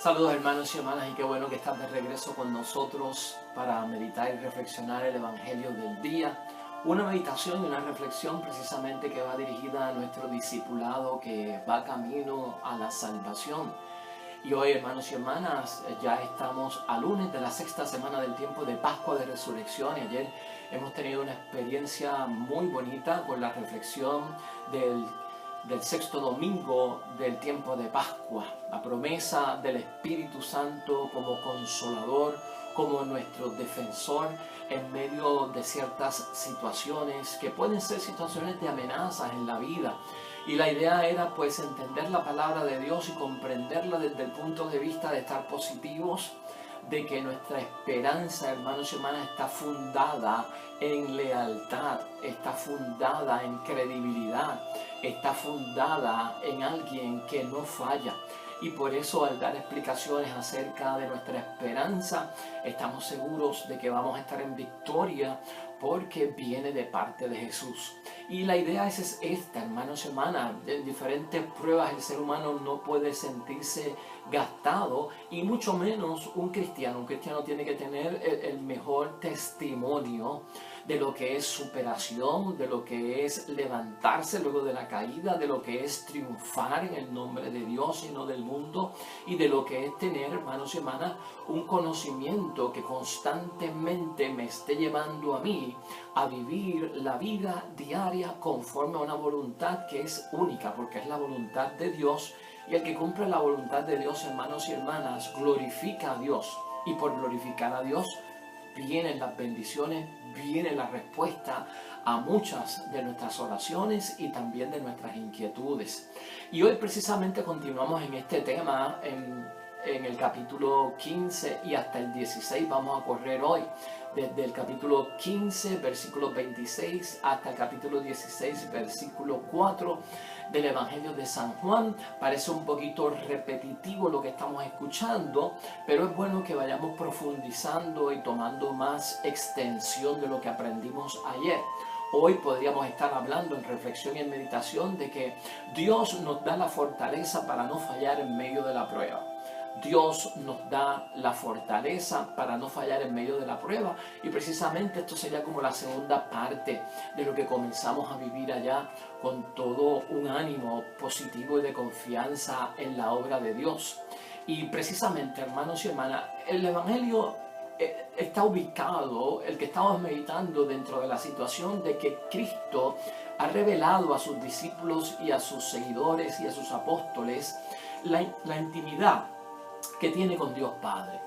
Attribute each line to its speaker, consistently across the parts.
Speaker 1: Saludos hermanos y hermanas y qué bueno que estás de regreso con nosotros para meditar y reflexionar el Evangelio del día. Una meditación y una reflexión precisamente que va dirigida a nuestro discipulado que va camino a la salvación. Y hoy hermanos y hermanas ya estamos a lunes de la sexta semana del tiempo de Pascua de Resurrección y ayer hemos tenido una experiencia muy bonita con la reflexión del sexto domingo del tiempo de Pascua, la promesa del Espíritu Santo como consolador, como nuestro defensor en medio de ciertas situaciones que pueden ser situaciones de amenazas en la vida. Y la idea era pues entender la palabra de Dios y comprenderla desde el punto de vista de estar positivos, de que nuestra esperanza, hermanos y hermanas, está fundada en lealtad, está fundada en credibilidad, está fundada en alguien que no falla. Y por eso al dar explicaciones acerca de nuestra esperanza, estamos seguros de que vamos a estar en victoria porque viene de parte de Jesús. Y la idea es esta, hermanos y hermanas, en diferentes pruebas el ser humano no puede sentirse gastado y mucho menos un cristiano. Un cristiano tiene que tener el mejor testimonio de lo que es superación, de lo que es levantarse luego de la caída, de lo que es triunfar en el nombre de Dios y no del mundo, y de lo que es tener, hermanos y hermanas, un conocimiento que constantemente me esté llevando a mí a vivir la vida diaria conforme a una voluntad que es única, porque es la voluntad de Dios, y el que cumple la voluntad de Dios, hermanos y hermanas, glorifica a Dios, y por glorificar a Dios vienen las bendiciones, viene la respuesta a muchas de nuestras oraciones y también de nuestras inquietudes. Y hoy precisamente continuamos en este tema, en el capítulo 15 y hasta el 16 vamos a correr hoy. Desde el capítulo 15, versículo 26, hasta el capítulo 16, versículo 4 del Evangelio de San Juan. Parece un poquito repetitivo lo que estamos escuchando, pero es bueno que vayamos profundizando y tomando más extensión de lo que aprendimos ayer. Hoy podríamos estar hablando en reflexión y en meditación de que Dios nos da la fortaleza para no fallar en medio de la prueba. Dios nos da la fortaleza para no fallar en medio de la prueba, y precisamente esto sería como la segunda parte de lo que comenzamos a vivir allá, con todo un ánimo positivo y de confianza en la obra de Dios. Y precisamente, hermanos y hermanas, el Evangelio está ubicado, el que estamos meditando, dentro de la situación de que Cristo ha revelado a sus discípulos y a sus seguidores y a sus apóstoles la intimidad que tiene con Dios Padre,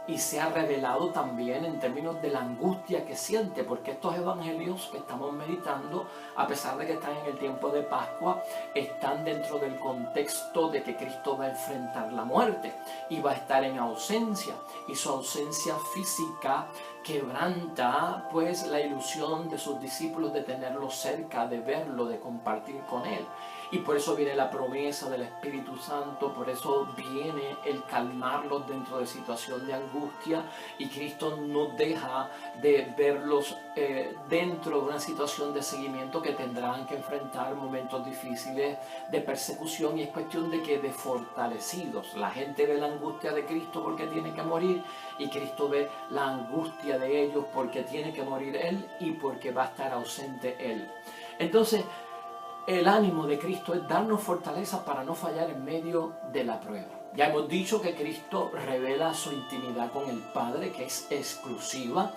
Speaker 1: y se ha revelado también en términos de la angustia que siente, porque estos evangelios que estamos meditando, a pesar de que están en el tiempo de Pascua, están dentro del contexto de que Cristo va a enfrentar la muerte y va a estar en ausencia, y su ausencia física quebranta pues la ilusión de sus discípulos de tenerlo cerca, de verlo, de compartir con él. Y por eso viene la promesa del Espíritu Santo, por eso viene el calmarlos dentro de situación de angustia, y Cristo no deja de verlos dentro de una situación de seguimiento que tendrán que enfrentar momentos difíciles de persecución, y es cuestión de que de fortalecidos. La gente ve la angustia de Cristo porque tiene que morir, y Cristo ve la angustia de ellos porque tiene que morir Él y porque va a estar ausente Él. Entonces, el ánimo de Cristo es darnos fortaleza para no fallar en medio de la prueba. Ya hemos dicho que Cristo revela su intimidad con el Padre, que es exclusiva.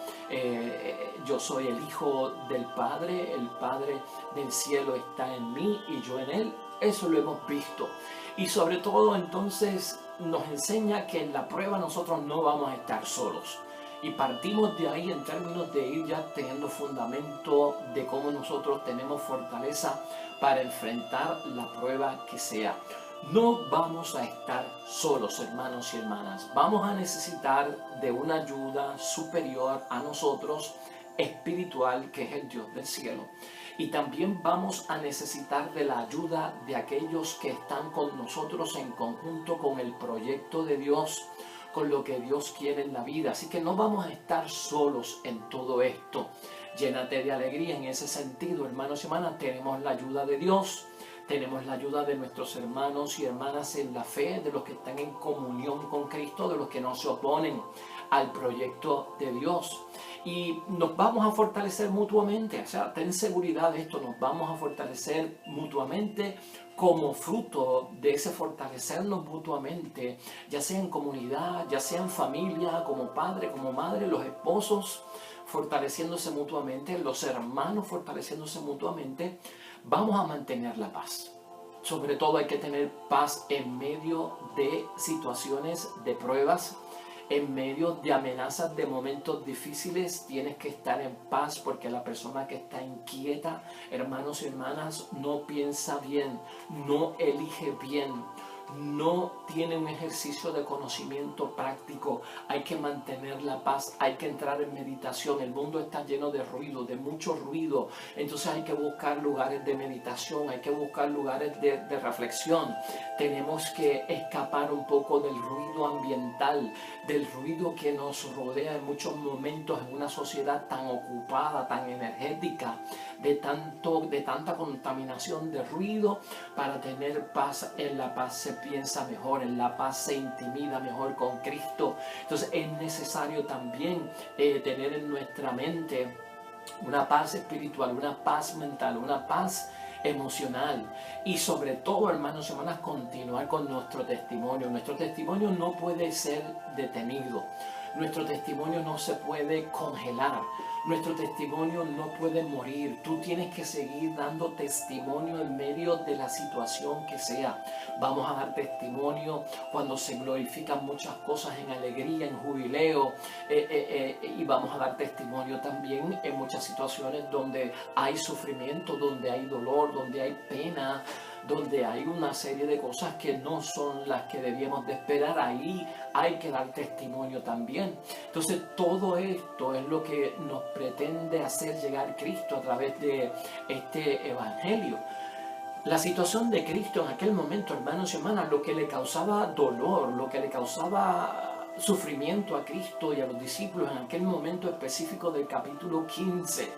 Speaker 1: Yo soy el Hijo del Padre, el Padre del cielo está en mí y yo en Él. Eso lo hemos visto. Y sobre todo entonces nos enseña que en la prueba nosotros no vamos a estar solos. Y partimos de ahí en términos de ir ya teniendo fundamento de cómo nosotros tenemos fortaleza para enfrentar la prueba que sea. No vamos a estar solos, hermanos y hermanas. Vamos a necesitar de una ayuda superior a nosotros, espiritual, que es el Dios del cielo. Y también vamos a necesitar de la ayuda de aquellos que están con nosotros en conjunto con el proyecto de Dios, con lo que Dios quiere en la vida. Así que no vamos a estar solos en todo esto. Llénate de alegría en ese sentido, hermanos y hermanas. Tenemos la ayuda de Dios, tenemos la ayuda de nuestros hermanos y hermanas en la fe, de los que están en comunión con Cristo, de los que no se oponen al proyecto de Dios. Y nos vamos a fortalecer mutuamente, o sea, ten seguridad de esto, nos vamos a fortalecer mutuamente como fruto de ese fortalecernos mutuamente, ya sea en comunidad, ya sea en familia, como padre, como madre, los esposos fortaleciéndose mutuamente, los hermanos fortaleciéndose mutuamente, vamos a mantener la paz. Sobre todo hay que tener paz en medio de situaciones, de pruebas, en medio de amenazas, de momentos difíciles. Tienes que estar en paz, porque la persona que está inquieta, hermanos y hermanas, no piensa bien, no elige bien, no tiene un ejercicio de conocimiento práctico. Hay que mantener la paz, hay que entrar en meditación. El mundo está lleno de ruido, de mucho ruido. Entonces hay que buscar lugares de meditación, hay que buscar lugares de reflexión. Tenemos que escapar un poco del ruido ambiental, del ruido que nos rodea en muchos momentos en una sociedad tan ocupada, tan energética, de tanta contaminación de ruido. Para tener paz, en la paz se piensa mejor, en la paz se intimida mejor con Cristo. Entonces es necesario también tener en nuestra mente una paz espiritual, una paz mental, una paz emocional, y sobre todo, hermanos y hermanas, continuar con nuestro testimonio. Nuestro testimonio no puede ser detenido, nuestro testimonio no se puede congelar, nuestro testimonio no puede morir. Tú tienes que seguir dando testimonio en medio de la situación que sea. Vamos a dar testimonio cuando se glorifican muchas cosas, en alegría, en jubileo, y vamos a dar testimonio también en muchas situaciones donde hay sufrimiento, donde hay dolor, donde hay pena, donde hay una serie de cosas que no son las que debíamos de esperar. Ahí hay que dar testimonio también. Entonces todo esto es lo que nos pretende hacer llegar Cristo a través de este evangelio. La situación de Cristo en aquel momento, hermanos y hermanas, lo que le causaba dolor, lo que le causaba sufrimiento a Cristo y a los discípulos en aquel momento específico del capítulo 15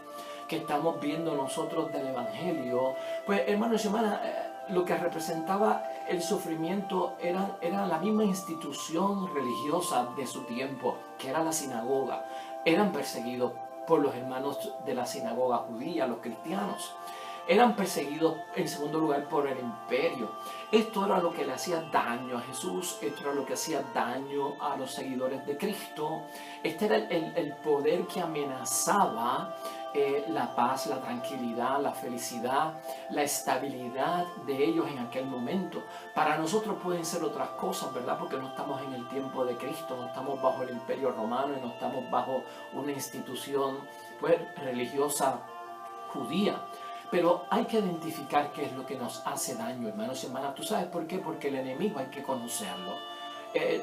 Speaker 1: que estamos viendo nosotros del evangelio, pues, hermanos y hermanas, lo que representaba el sufrimiento era la misma institución religiosa de su tiempo, que era la sinagoga. Eran perseguidos por los hermanos de la sinagoga judía, los cristianos. Eran perseguidos en segundo lugar por el imperio. Esto era lo que le hacía daño a Jesús, esto era lo que hacía daño a los seguidores de Cristo. Este era el poder que amenazaba la paz, la tranquilidad, la felicidad, la estabilidad de ellos en aquel momento. Para nosotros pueden ser otras cosas, ¿verdad? Porque no estamos en el tiempo de Cristo, no estamos bajo el imperio romano y no estamos bajo una institución, pues, religiosa judía. Pero hay que identificar qué es lo que nos hace daño, hermanos y hermanas. ¿Tú sabes por qué? Porque el enemigo hay que conocerlo.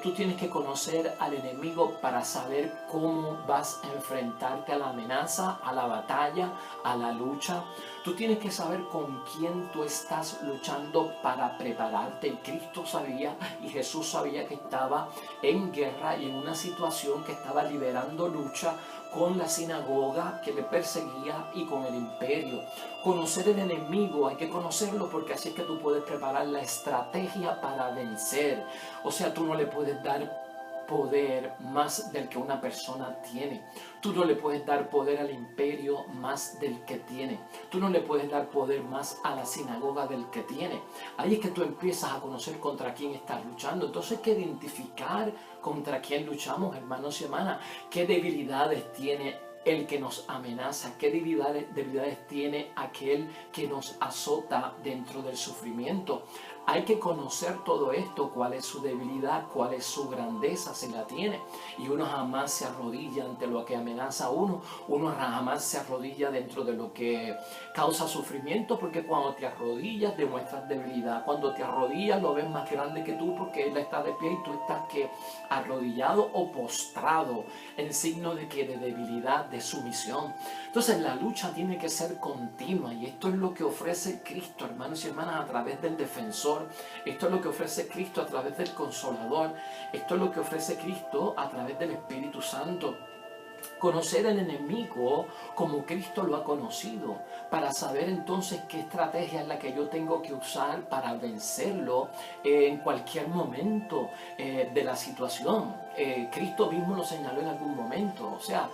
Speaker 1: Tú tienes que conocer al enemigo para saber cómo vas a enfrentarte a la amenaza, a la batalla, a la lucha. Tú tienes que saber con quién tú estás luchando para prepararte. Y Cristo sabía, y Jesús sabía, que estaba en guerra y en una situación que estaba liberando lucha con la sinagoga que le perseguía y con el imperio. Conocer el enemigo, hay que conocerlo, porque así es que tú puedes preparar la estrategia para vencer. O sea, tú no le puedes dar poder más del que una persona tiene. Tú no le puedes dar poder al imperio más del que tiene. Tú no le puedes dar poder más a la sinagoga del que tiene. Ahí es que tú empiezas a conocer contra quién estás luchando. Entonces hay que identificar contra quién luchamos, hermanos y hermanas. Qué debilidades tiene el que nos amenaza, qué debilidades tiene aquel que nos azota dentro del sufrimiento. Hay que conocer todo esto, cuál es su debilidad, cuál es su grandeza, si la tiene. Y uno jamás se arrodilla ante lo que amenaza a uno. Uno jamás se arrodilla dentro de lo que causa sufrimiento, porque cuando te arrodillas demuestras debilidad. Cuando te arrodillas lo ves más grande que tú, porque él está de pie y tú estás arrodillado o postrado, en signo de que de debilidad, de sumisión. Entonces la lucha tiene que ser continua, y esto es lo que ofrece Cristo, hermanos y hermanas, a través del defensor. Esto es lo que ofrece Cristo a través del Consolador. Esto es lo que ofrece Cristo a través del Espíritu Santo. Conocer el enemigo como Cristo lo ha conocido, para saber entonces qué estrategia es la que yo tengo que usar para vencerlo en cualquier momento de la situación. Cristo mismo lo señaló en algún momento, o sea,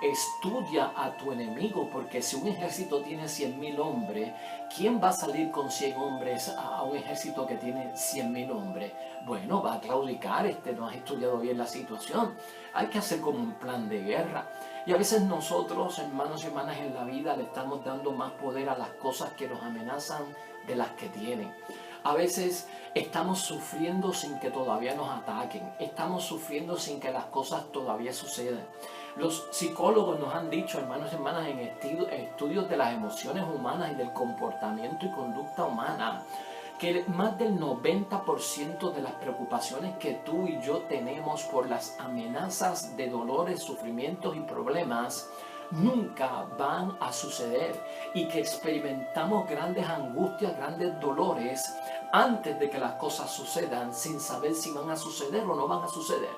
Speaker 1: estudia a tu enemigo, porque si un ejército tiene 100.000 hombres, ¿quién va a salir con 100 hombres a un ejército que tiene 100.000 hombres? Bueno, va a claudicar, no has estudiado bien la situación. Hay que hacer como un plan de guerra. Y a veces nosotros, hermanos y hermanas, en la vida le estamos dando más poder a las cosas que nos amenazan de las que tienen. A veces estamos sufriendo sin que todavía nos ataquen. Estamos sufriendo sin que las cosas todavía sucedan. Los psicólogos nos han dicho, hermanos y hermanas, en estudios de las emociones humanas y del comportamiento y conducta humana, que más del 90% de las preocupaciones que tú y yo tenemos por las amenazas de dolores, sufrimientos y problemas nunca van a suceder, y que experimentamos grandes angustias, grandes dolores antes de que las cosas sucedan, sin saber si van a suceder o no van a suceder.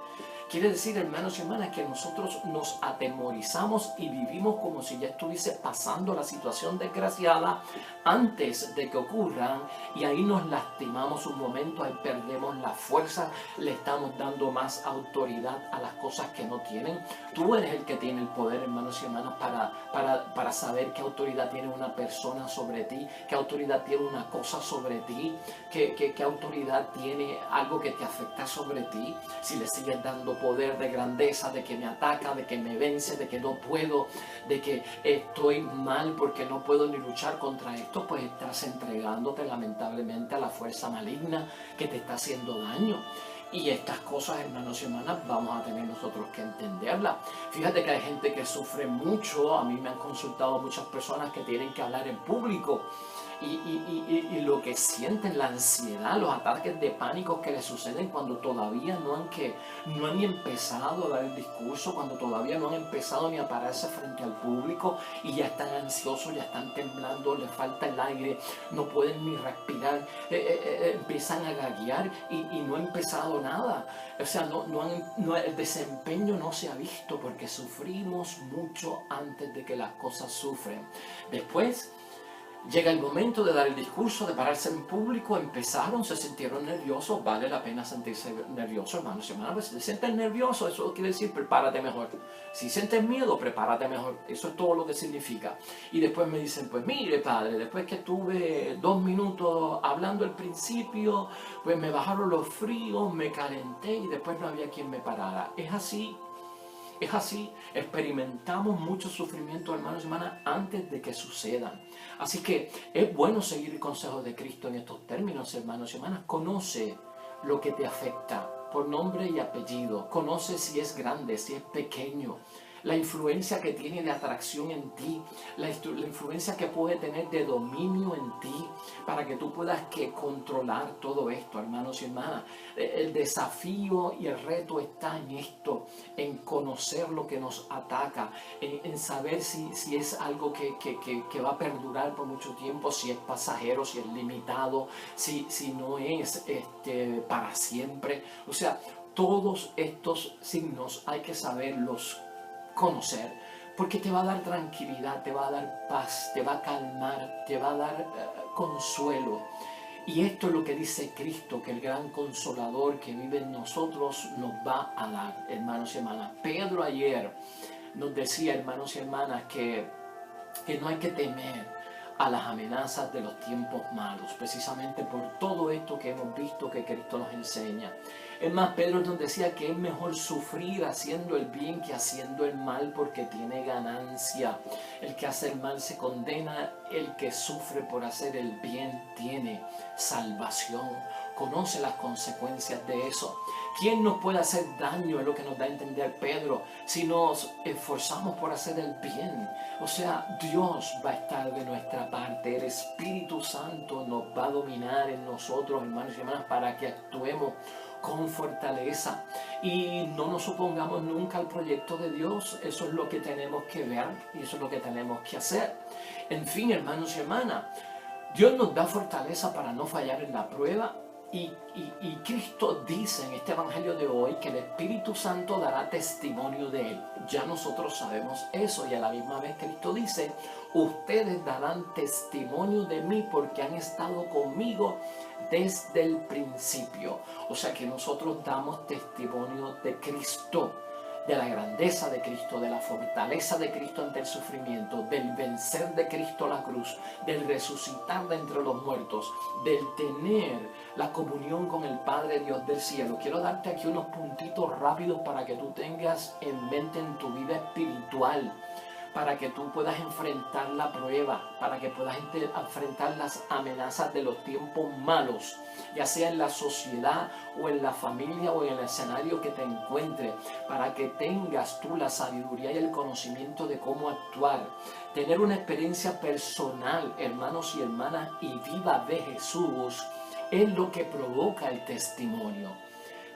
Speaker 1: Quiere decir, hermanos y hermanas, que nosotros nos atemorizamos y vivimos como si ya estuviese pasando la situación desgraciada antes de que ocurran, y ahí nos lastimamos un momento, ahí perdemos la fuerza, le estamos dando más autoridad a las cosas que no tienen. Tú eres el que tiene el poder, hermanos y hermanas, para saber qué autoridad tiene una persona sobre ti, qué autoridad tiene una cosa sobre ti, qué autoridad tiene algo que te afecta sobre ti. Si le sigues dando poder de grandeza, de que me ataca, de que me vence, de que no puedo, de que estoy mal porque no puedo ni luchar contra esto, pues estás entregándote lamentablemente a la fuerza maligna que te está haciendo daño. Y estas cosas, hermanos y hermanas, vamos a tener nosotros que entenderlas. Fíjate que hay gente que sufre mucho. A mí me han consultado muchas personas que tienen que hablar en público. Y lo que sienten, la ansiedad, los ataques de pánico que les suceden cuando todavía no han ni empezado a dar el discurso, cuando todavía no han empezado ni a pararse frente al público, y ya están ansiosos, ya están temblando, les falta el aire, no pueden ni respirar, empiezan a gaguear y no ha empezado nada. O sea, el desempeño no se ha visto, porque sufrimos mucho antes de que las cosas sufren. Después llega el momento de dar el discurso, de pararse en público. Se sintieron nerviosos. Vale la pena sentirse nervioso, hermanos y hermanas. Pues si te sientes nervioso, eso quiere decir prepárate mejor. Si sientes miedo, prepárate mejor. Eso es todo lo que significa. Y después me dicen, pues mire, padre, después que estuve 2 minutos hablando al principio, pues me bajaron los fríos, me calenté y después no había quien me parara. Es así. Es así, experimentamos mucho sufrimiento, hermanos y hermanas, antes de que sucedan. Así que es bueno seguir el consejo de Cristo en estos términos, hermanos y hermanas. Conoce lo que te afecta por nombre y apellido. Conoce si es grande, si es pequeño. La influencia que tiene de atracción en ti, la influencia que puede tener de dominio en ti, para que tú puedas controlar todo esto, hermanos y hermanas. El desafío y el reto está en esto, en conocer lo que nos ataca, en saber si es algo que va a perdurar por mucho tiempo, si es pasajero, si es limitado, si no es para siempre. O sea, todos estos signos hay que saberlos conocer, porque te va a dar tranquilidad, te va a dar paz, te va a calmar, te va a dar consuelo. Y esto es lo que dice Cristo, que el gran consolador que vive en nosotros nos va a dar, hermanos y hermanas. Pedro ayer nos decía, hermanos y hermanas, que no hay que temer a las amenazas de los tiempos malos, precisamente por todo esto que hemos visto que Cristo nos enseña. Es más, Pedro nos decía que es mejor sufrir haciendo el bien que haciendo el mal, porque tiene ganancia. El que hace el mal se condena, el que sufre por hacer el bien tiene salvación. Conoce las consecuencias de eso. ¿Quién nos puede hacer daño? Es lo que nos da a entender Pedro, si nos esforzamos por hacer el bien. O sea, Dios va a estar de nuestra parte. El Espíritu Santo nos va a dominar en nosotros, hermanos y hermanas, para que actuemos con fortaleza y no nos opongamos nunca al proyecto de Dios. Eso es lo que tenemos que ver y eso es lo que tenemos que hacer. En fin, hermanos y hermanas, Dios nos da fortaleza para no fallar en la prueba, Y Cristo dice en este evangelio de hoy que el Espíritu Santo dará testimonio de Él. Ya nosotros sabemos eso, y a la misma vez Cristo dice: ustedes darán testimonio de mí porque han estado conmigo desde el principio. O sea que nosotros damos testimonio de Cristo, de la grandeza de Cristo, de la fortaleza de Cristo ante el sufrimiento, del vencer de Cristo la cruz, del resucitar de entre los muertos, del tener la comunión con el Padre Dios del cielo. Quiero darte aquí unos puntitos rápidos para que tú tengas en mente en tu vida espiritual, para que tú puedas enfrentar la prueba, para que puedas enfrentar las amenazas de los tiempos malos, ya sea en la sociedad o en la familia o en el escenario que te encuentres, para que tengas tú la sabiduría y el conocimiento de cómo actuar. Tener una experiencia personal, hermanos y hermanas, y viva de Jesús es lo que provoca el testimonio.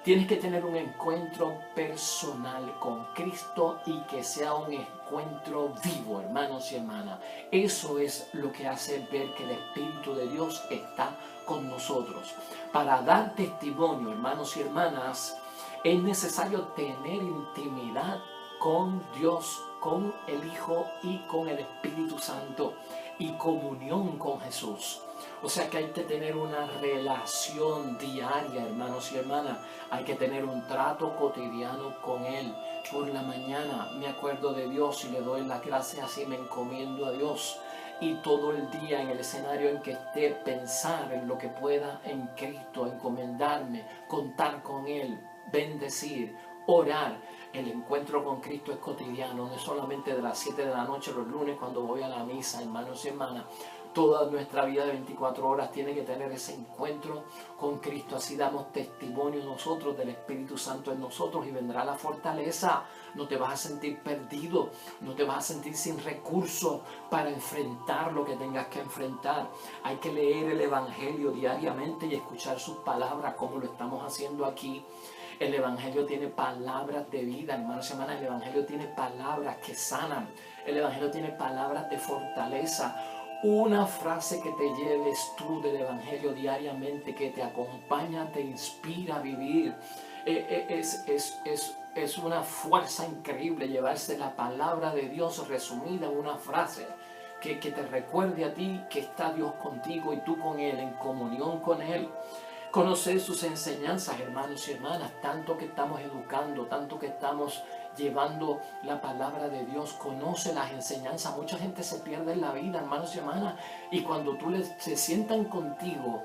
Speaker 1: Tienes que tener un encuentro personal con Cristo y que sea un encuentro vivo, hermanos y hermanas. Eso es lo que hace ver que el Espíritu de Dios está con nosotros. Para dar testimonio, hermanos y hermanas, es necesario tener intimidad con Dios, con el Hijo y con el Espíritu Santo, y comunión con Jesús. O sea que hay que tener una relación diaria, hermanos y hermanas. Hay que tener un trato cotidiano con Él. Por la mañana me acuerdo de Dios y le doy las gracias y me encomiendo a Dios. Y todo el día en el escenario en que esté, pensar en lo que pueda en Cristo, encomendarme, contar con Él, bendecir, orar. El encuentro con Cristo es cotidiano, no es solamente de las 7 de la noche los lunes cuando voy a la misa, hermanos y hermanas. Toda nuestra vida de 24 horas tiene que tener ese encuentro con Cristo. Así damos testimonio nosotros del Espíritu Santo en nosotros y vendrá la fortaleza. No te vas a sentir perdido, no te vas a sentir sin recursos para enfrentar lo que tengas que enfrentar. Hay que leer el Evangelio diariamente y escuchar sus palabras como lo estamos haciendo aquí. El Evangelio tiene palabras de vida, hermanos y hermanas. El Evangelio tiene palabras que sanan. El Evangelio tiene palabras de fortaleza. Una frase que te lleves tú del Evangelio diariamente, que te acompaña, te inspira a vivir. Es una fuerza increíble llevarse la palabra de Dios resumida en una frase que te recuerde a ti que está Dios contigo y tú con Él, en comunión con Él. Conocer sus enseñanzas, hermanos y hermanas, tanto que estamos educando, tanto que estamos llevando la palabra de Dios. Conoce las enseñanzas. Mucha gente se pierde en la vida, hermanos y hermanas, y cuando se sientan contigo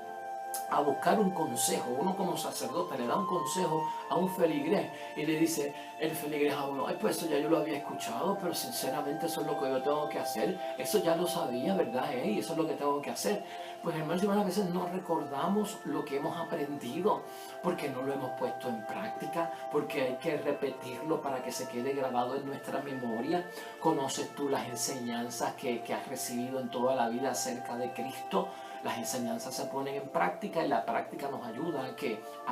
Speaker 1: a buscar un consejo, uno como sacerdote le da un consejo a un feligrés y le dice el feligrés a uno: ay, pues eso ya yo lo había escuchado, pero sinceramente eso es lo que yo tengo que hacer, eso ya lo sabía, ¿verdad? Y eso es lo que tengo que hacer. Pues hermanos y hermanas, a veces no recordamos lo que hemos aprendido porque no lo hemos puesto en práctica, porque hay que repetirlo para que se quede grabado en nuestra memoria. ¿Conoces tú las enseñanzas que has recibido en toda la vida acerca de Cristo? Las enseñanzas se ponen en práctica y la práctica nos ayuda a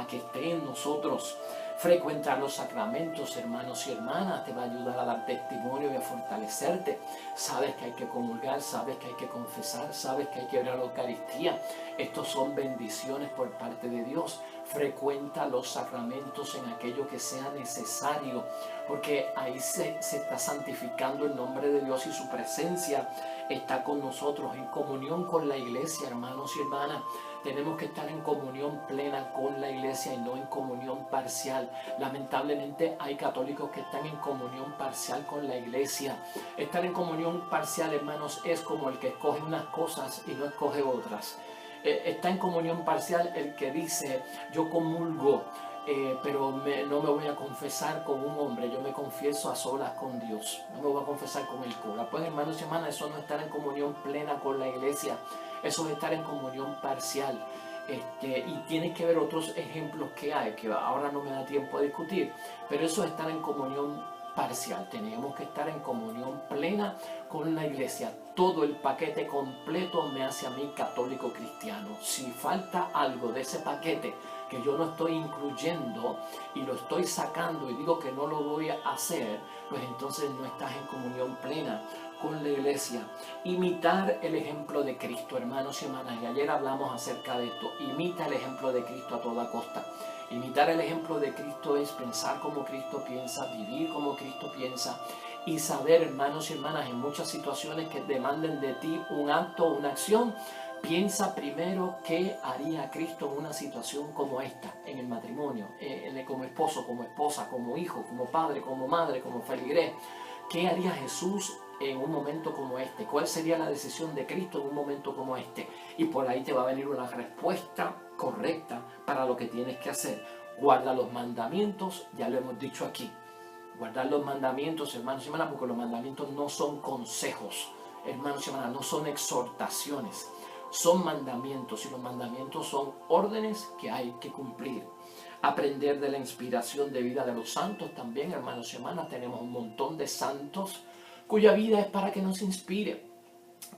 Speaker 1: que esté en nosotros. Frecuentar los sacramentos, hermanos y hermanas, te va a ayudar a dar testimonio y a fortalecerte. Sabes que hay que comulgar, sabes que hay que confesar, sabes que hay que ver a la Eucaristía. Estos son bendiciones por parte de Dios. Frecuenta los sacramentos en aquello que sea necesario, porque ahí se está santificando el nombre de Dios y su presencia está con nosotros, en comunión con la iglesia, hermanos y hermanas. Tenemos que estar en comunión plena con la iglesia y no en comunión parcial. Lamentablemente hay católicos que están en comunión parcial con la iglesia. Estar en comunión parcial, hermanos, es como el que escoge unas cosas y no escoge otras. Está en comunión parcial el que dice: yo comulgo, pero no me voy a confesar con un hombre, yo me confieso a solas con Dios, no me voy a confesar con el cura. Pues hermanos y hermanas, eso no es estar en comunión plena con la iglesia, eso es estar en comunión parcial. Y tienes que ver otros ejemplos que hay, que ahora no me da tiempo a discutir, pero eso es estar en comunión parcial. Tenemos que estar en comunión plena con la iglesia. Todo el paquete completo me hace a mí católico cristiano. Si falta algo de ese paquete, que yo no estoy incluyendo y lo estoy sacando y digo que no lo voy a hacer, pues entonces no estás en comunión plena con la iglesia. Imitar el ejemplo de Cristo, hermanos y hermanas, y ayer hablamos acerca de esto. Imita el ejemplo de Cristo a toda costa. Imitar el ejemplo de Cristo es pensar como Cristo piensa, vivir como Cristo piensa y saber, hermanos y hermanas, en muchas situaciones que demanden de ti un acto, una acción, piensa primero qué haría Cristo en una situación como esta, en el matrimonio, como esposo, como esposa, como hijo, como padre, como madre, como feligrés. ¿Qué haría Jesús en un momento como este? ¿Cuál sería la decisión de Cristo en un momento como este? Y por ahí te va a venir una respuesta correcta para lo que tienes que hacer. Guarda los mandamientos, ya lo hemos dicho aquí. Guardar los mandamientos, hermanos y hermanas, porque los mandamientos no son consejos, hermanos y hermanas, no son exhortaciones, son mandamientos, y los mandamientos son órdenes que hay que cumplir. Aprender de la inspiración de vida de los santos también, hermanos y hermanas. Tenemos un montón de santos cuya vida es para que nos inspire.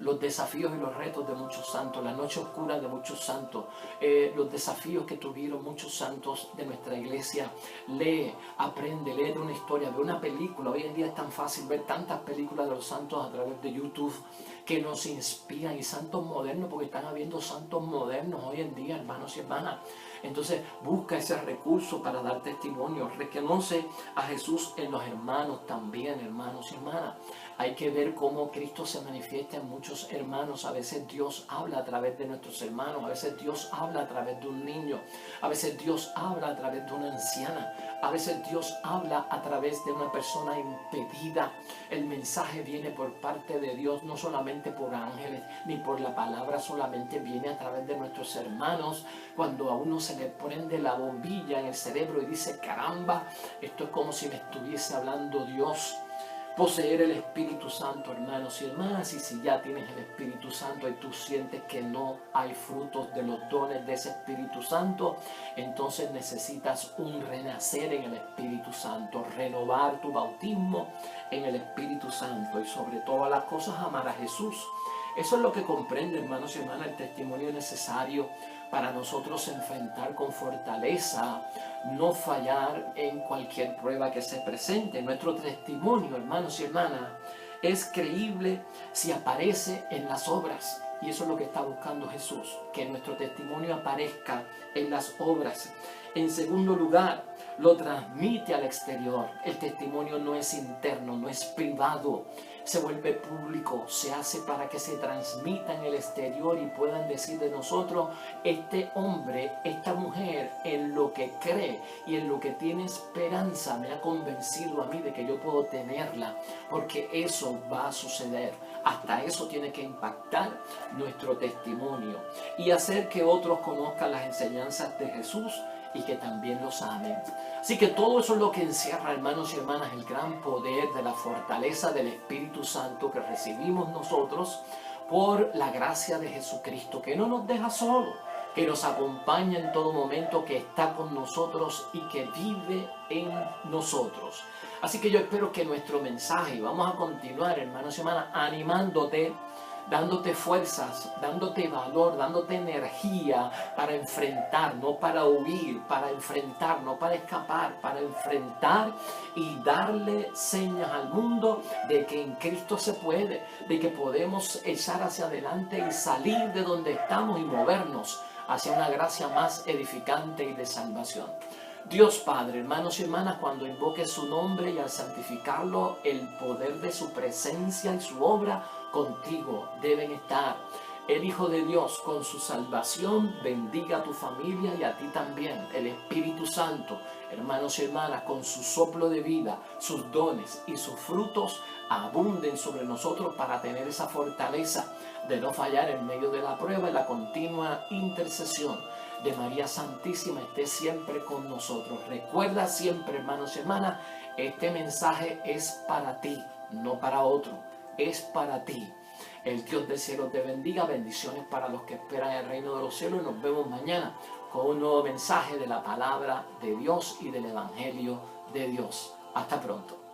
Speaker 1: Los desafíos y los retos de muchos santos, la noche oscura de muchos santos, los desafíos que tuvieron muchos santos de nuestra iglesia. Lee, aprende, lee de una historia, ve una película. Hoy en día es tan fácil ver tantas películas de los santos a través de YouTube que nos inspiran, y santos modernos, porque están habiendo santos modernos hoy en día, hermanos y hermanas. Entonces busca ese recurso para dar testimonio. Reconoce a Jesús en los hermanos también, hermanos y hermanas. Hay que ver cómo Cristo se manifiesta en muchos hermanos. A veces Dios habla a través de nuestros hermanos, a veces Dios habla a través de un niño, a veces Dios habla a través de una anciana, a veces Dios habla a través de una persona impedida. El mensaje viene por parte de Dios, no solamente por ángeles, ni por la palabra solamente, viene a través de nuestros hermanos. Cuando a uno se le prende la bombilla en el cerebro y dice, caramba, esto es como si me estuviese hablando Dios. Poseer el Espíritu Santo, hermanos y hermanas, y si ya tienes el Espíritu Santo y tú sientes que no hay frutos de los dones de ese Espíritu Santo, entonces necesitas un renacer en el Espíritu Santo, renovar tu bautismo en el Espíritu Santo, y sobre todas las cosas amar a Jesús. Eso es lo que comprende, hermanos y hermanas, el testimonio necesario para nosotros enfrentar con fortaleza, no fallar en cualquier prueba que se presente. Nuestro testimonio, hermanos y hermanas, es creíble si aparece en las obras. Y eso es lo que está buscando Jesús, que nuestro testimonio aparezca en las obras. En segundo lugar, lo transmite al exterior. El testimonio no es interno, no es privado. Se vuelve público, se hace para que se transmita en el exterior y puedan decir de nosotros, este hombre, esta mujer, en lo que cree y en lo que tiene esperanza, me ha convencido a mí de que yo puedo tenerla, porque eso va a suceder. Hasta eso tiene que impactar nuestro testimonio y hacer que otros conozcan las enseñanzas de Jesús y que también lo saben. Así que todo eso es lo que encierra, hermanos y hermanas, el gran poder de la fortaleza del Espíritu Santo que recibimos nosotros por la gracia de Jesucristo, que no nos deja solos, que nos acompaña en todo momento, que está con nosotros y que vive en nosotros. Así que yo espero que nuestro mensaje, vamos a continuar, hermanos y hermanas, animándote, dándote fuerzas, dándote valor, dándote energía para enfrentar, no para huir, para enfrentar, no para escapar, para enfrentar y darle señas al mundo de que en Cristo se puede, de que podemos echar hacia adelante y salir de donde estamos y movernos hacia una gracia más edificante y de salvación. Dios Padre, hermanos y hermanas, cuando invoque su nombre y al santificarlo, el poder de su presencia y su obra contigo deben estar. El Hijo de Dios con su salvación bendiga a tu familia y a ti también. El Espíritu Santo, hermanos y hermanas, con su soplo de vida, sus dones y sus frutos abunden sobre nosotros para tener esa fortaleza de no fallar en medio de la prueba y la continua intercesión de María Santísima esté siempre con nosotros. Recuerda siempre, hermanos y hermanas, este mensaje es para ti, no para otro, es para ti. El Dios del cielo te bendiga, bendiciones para los que esperan el reino de los cielos, y nos vemos mañana con un nuevo mensaje de la palabra de Dios y del Evangelio de Dios. Hasta pronto.